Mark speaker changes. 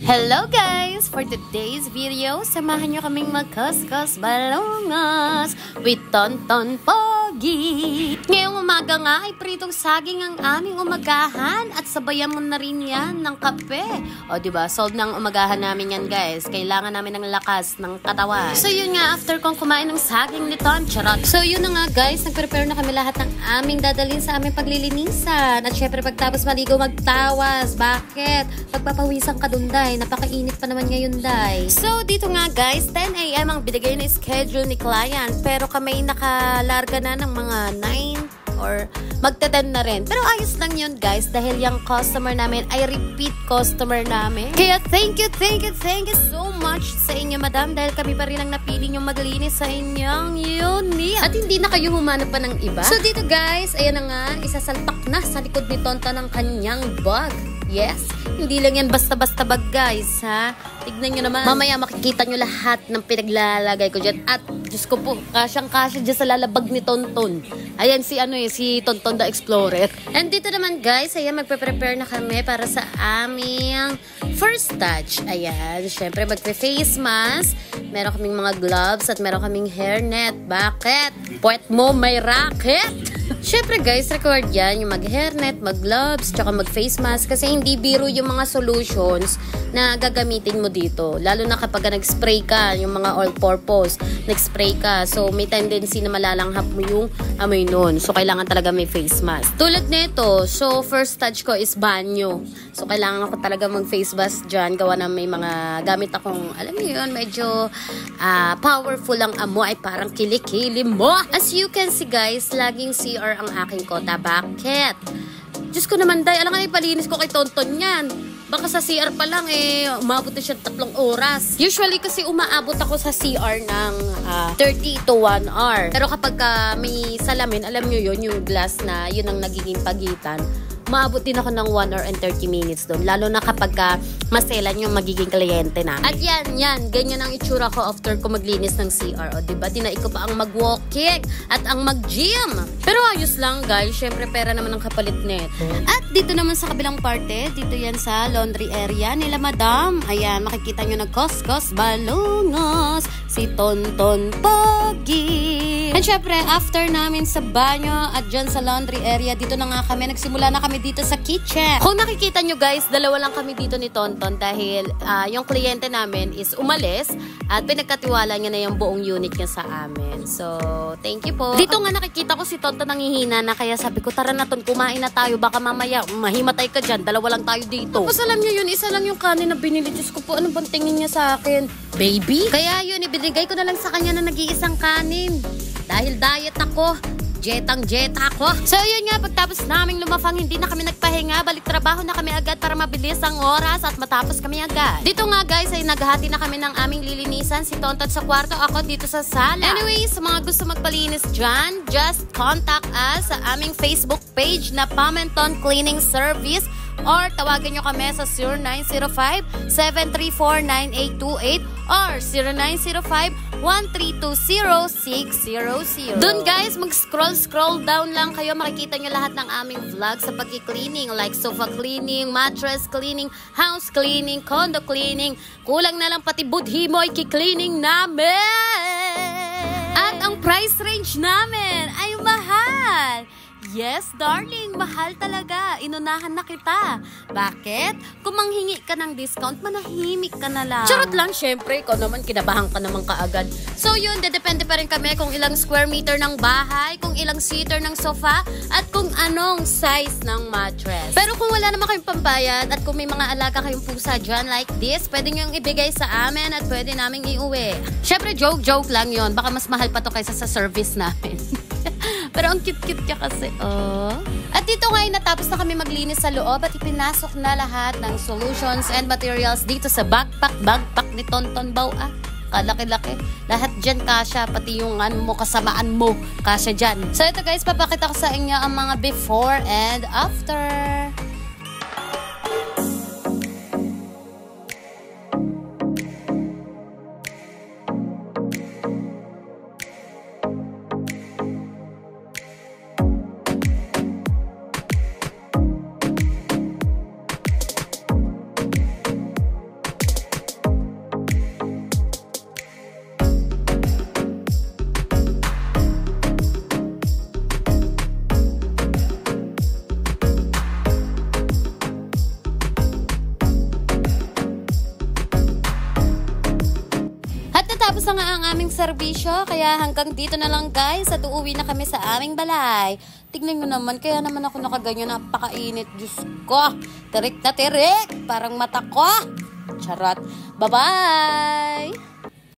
Speaker 1: Hello guys! For today's video, samahan nyo kaming magkaskas balongas with Tonton Pogi. Ngayong umaga nga ay pritong saging ang aming umagahan at sabayan mo na rin yan ng kape. O diba, solve ng umagahan namin yan guys. Kailangan namin ng lakas ng katawan. So yun nga, after kong kumain ng saging ni Ton, charot. So yun na nga guys, nag-prepare na kami lahat ng aming dadalhin sa aming paglilinisan. At syempre pagtapos maligo magtawas. Bakit? Pagpapawisan ka dun day. Napakainit pa naman ngayon, day. So, dito nga guys, 10 AM ang binigay na schedule ni client. Pero kami nakalarga na ng mga 9 or magta-10 na rin. Pero ayos lang yun guys dahil yung customer namin ay repeat customer namin. Kaya thank you so much sa inyo madam dahil kami pa rin ang napili nyo maglinis sa inyong unit. At hindi na kayo humanap pa ng iba. So, dito guys, ayan na nga, isasalpak na sa likod ni Tonton ng kanyang bag. Yes, hindi lang yan basta-basta bag guys, ha? Tignan nyo naman. Mamaya makikita nyo lahat ng pinaglalagay ko dyan. At, Diyos ko po, kasyang-kasya dyan sa lalabag ni Tonton. Ayan si si Tonton the Explorer. And dito naman guys, ayan, magpe-prepare na kami para sa aming first touch. Ayan, syempre magpe-face mask. Meron kaming mga gloves at meron kaming hairnet. Bakit? Puwet mo may racket! Syempre guys, required yan yung mag-hairnet, mag-gloves, tsaka mag-face mask kasi hindi biro yung mga solutions na gagamitin mo dito. Lalo na kapag nag-spray ka, yung mga all-purpose, nag-spray ka. So, may tendency na malalanghap mo yung amoy nun. So, kailangan talaga may face mask. Tulad nito, so first touch ko is banyo. So, kailangan ako talaga mag-face mask dyan. Gawa na may mga gamit akong, alam niyo yun, medyo powerful ang amoy. Parang kilikili mo. As you can see guys, laging CR ang aking kota. Bakit? Diyos ko naman, day. Alam nga ipalinis ko kay Tonton yan. Baka sa CR pa lang, umabot na siya 3 oras. Usually kasi umaabot ako sa CR ng 30 to 1 hour. Pero kapag may salamin, alam nyo yun, yung glass na yun ang nagiging pagitan, maabot din ako ng 1 hour and 30 minutes doon. Lalo na kapag maselan yung magiging kliyente na. At yan, ganyan ang itsura ko after ko maglinis ng CR. O, diba? Tinai ko pa ang mag-walking at ang mag-gym. Pero ayos lang, guys. Syempre, pera naman ang kapalit neto. At dito naman sa kabilang parte, dito yan sa laundry area nila, madam. Ayan, makikita nyo nagkos-kos balungos si Tonton Pogi. And syempre, after namin sa banyo at dyan sa laundry area, dito na nga kami, nagsimula na kami dito sa kitchen. Kung nakikita nyo guys, dalawa lang kami dito ni Tonton dahil yung kliyente namin is umalis at pinagkatiwala niya na yung buong unit niya sa amin. So, thank you po. Dito nga nakikita ko si Tonton nanghihina na kaya sabi ko, tara na Ton, kumain na tayo. Baka mamaya mahimatay ka dyan. Dalawa lang tayo dito. Tapos alam nyo yun, isa lang yung kanin na binili. Diyos ko po, ano bang tingin niya sa akin? Baby? Kaya yun, ibinigay ko na lang sa kanya na nag-iisang kanin. Dahil diet ako. Jetang-jeta ako. So yun nga, pagtapos naming lumafang, hindi na kami nagpahinga. Balik trabaho na kami agad para mabilis ang oras at matapos kami agad. Dito nga guys, ay naghahati na kami ng aming lilinisan. Si Tonton sa kwarto, ako dito sa sala. Anyway, sa mga gusto magpalinis dyan, just contact us sa aming Facebook page na Pamenton Cleaning Service or tawagan nyo kami sa 0905-734-9828 or 0905-1320600. Doon guys, mag-scroll down lang kayo. Makikita nyo lahat ng aming vlog sa pag-cleaning like sofa cleaning, mattress cleaning, house cleaning, condo cleaning. Kulang na lang pati budhi mo i-cleaning namin. At ang price range namin ay mahal. Yes, darling, mahal talaga. Inunahan na kita. Bakit? Kung manghingi ka ng discount, manahimik ka na lang. Charot lang, syempre. Ikaw naman, kinabahan ka naman kaagad. So yun, depende pa rin kami kung ilang square meter ng bahay, kung ilang seater ng sofa, at kung anong size ng mattress. Pero kung wala naman kayong pambayad, at kung may mga alaga kayong pusa dyan like this, pwede nyo ibigay sa amin at pwede namin iuwi. Syempre, joke lang yun. Baka mas mahal pa to kaysa sa service namin. Pero ang cute-cute niya kasi, oh. At dito ngayon, natapos na kami maglinis sa loob at ipinasok na lahat ng solutions and materials dito sa backpack ni Tonton Bao. Kalaki-laki. Lahat dyan kasya, pati yung kasamaan mo, kasya dyan. So ito guys, papakita ko sa inyo ang mga before and after. Natapos na nga ang aming serbisyo, kaya hanggang dito na lang guys at uuwi na kami sa aming balay. Tignan nyo naman, kaya naman ako nakaganyan, napakainit. Diyos ko, tirik na tirik, parang mata ko. Charot. Bye-bye!